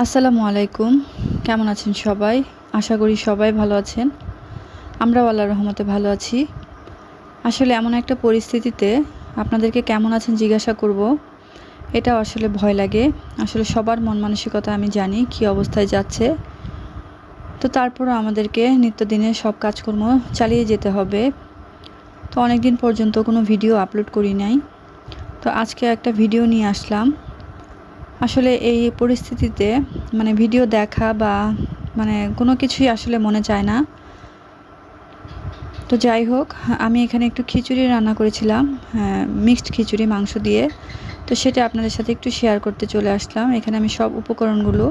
আসসালামু আলাইকুম। কেমন আছেন সবাই? আশা করি সবাই ভালো আছেন। আমরাও আল্লাহর রহমতে ভালো আছি। আসলে এমন একটা পরিস্থিতিতে আপনাদেরকে কেমন আছেন জিজ্ঞাসা করব, এটাও আসলে ভয় লাগে। আসলে সবার মন মানসিকতা আমি জানি কী অবস্থায় যাচ্ছে। তো তারপরও আমাদেরকে নিত্যদিনের সব কাজকর্ম চালিয়ে যেতে হবে। তো অনেক দিন পর্যন্ত কোনো ভিডিও আপলোড করি নাই। তো আজকে একটা ভিডিও নিয়ে আসলাম। আসলে এই পরিস্থিতিতে ভিডিও দেখা বা কোনো কিছুই আসলে মনে চায় না। তো যাই হোক, আমি এখানে একটু খিচুড়ি রান্না করেছিলাম, মিক্সড খিচুড়ি মাংস দিয়ে। তো সেটা আপনাদের সাথে একটু শেয়ার করতে চলে আসলাম। এখানে আমি সব উপকরণগুলো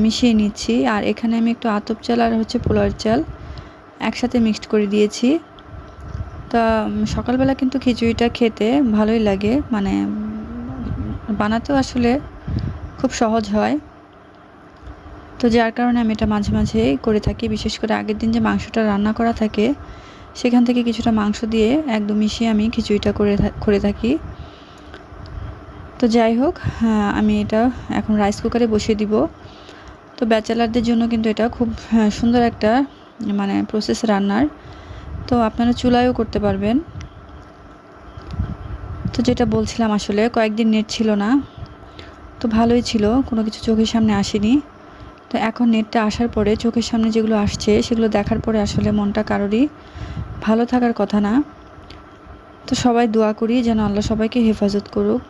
মিশিয়ে নিচ্ছি। আর এখানে আমি একটু আতপ চাল আর পোলাওয়ের চাল একসাথে মিক্সড করে দিয়েছি। তা সকালবেলা কিন্তু খিচুড়িটা খেতে ভালোই লাগে, বানাতেও আসলে খুব সহজ হয়। তো যার কারণে আমি এটা মাঝে মাঝেই করে থাকি। বিশেষ করে আগের দিন যে মাংসটা রান্না করা থাকে সেখান থেকে কিছুটা মাংস দিয়ে একদম মিশিয়ে আমি খিচুড়িটা করে থাকি। তো যাই হোক, আমি এটা এখন রাইস কুকারে বসিয়ে দিব। তো ব্যাচেলারদের জন্য কিন্তু এটা খুব সুন্দর একটা প্রসেস রান্নার। তো আপনারা চুলায়ও করতে পারবেন। তো যেটা বলছিলাম, আসলে কয়েকদিন নেট ছিল না, তো ভালোই ছিল, কোনো কিছু চোখের সামনে আসেনি। তো এখন নেটটা আসার পরে চোখের সামনে যেগুলো আসছে সেগুলো দেখার পরে আসলে মনটা কারোরই ভালো থাকার কথা না। তো সবাই দোয়া করি যেন আল্লাহ সবাইকে হেফাজত করুক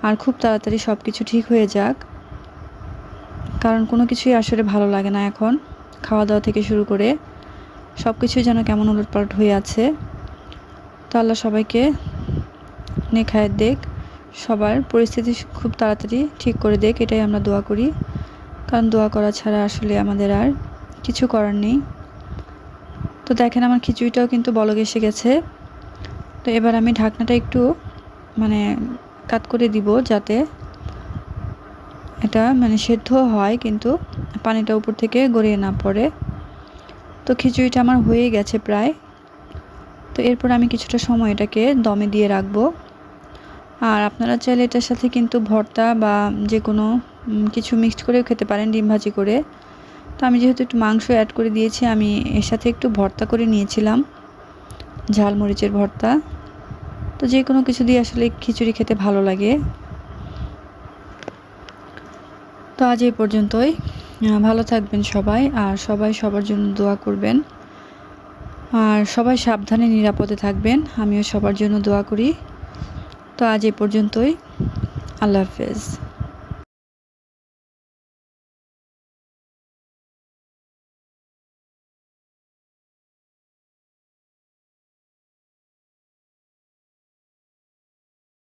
আর খুব তাড়াতাড়ি সব কিছু ঠিক হয়ে যাক। কারণ কোনো কিছুই আসলে ভালো লাগে না এখন, খাওয়া দাওয়া থেকে শুরু করে সব কিছুই যেন কেমন উলটপালট হয়ে আছে। তো আল্লাহ সবাইকে নেক হায়াত দেখ, সবার পরিস্থিতি খুব তাড়াতাড়ি ঠিক করে দেখ, এটাই আমরা দোয়া করি। কারণ দোয়া করা ছাড়া আসলে আমাদের আর কিছু করার নেই। তো দেখেন, আমার খিচুড়িটাও কিন্তু বলক এসে গেছে। তো এবার আমি ঢাকনাটা একটু কাত করে দিব, যাতে এটা সেদ্ধ হয় কিন্তু পানিটা উপর থেকে গড়িয়ে না পড়ে। তো খিচুড়িটা আমার হয়ে গেছে প্রায়। তো এরপর আমি কিছুটা সময় এটাকে দমে দিয়ে রাখবো। আর আপনারা চাইলে এটার সাথে কিন্তু ভর্তা বা যে কোনো কিছু মিক্সড করেও খেতে পারেন, ডিম ভাজি করে। তো আমি যেহেতু একটু মাংস অ্যাড করে দিয়েছি, আমি এর সাথে একটু ভর্তা করে নিয়েছিলাম, ঝাল মরিচের ভর্তা। তো যে কোনো কিছু দিয়ে আসলে খিচুড়ি খেতে ভালো লাগে। তো আজ এই পর্যন্তই। ভালো থাকবেন সবাই, আর সবাই সবার জন্য দোয়া করবেন। আর সবাই সাবধানে নিরাপদে থাকবেন, আমিও সবার জন্য দোয়া করি। তো আজ এই পর্যন্তই। আল্লাহ হাফেজ।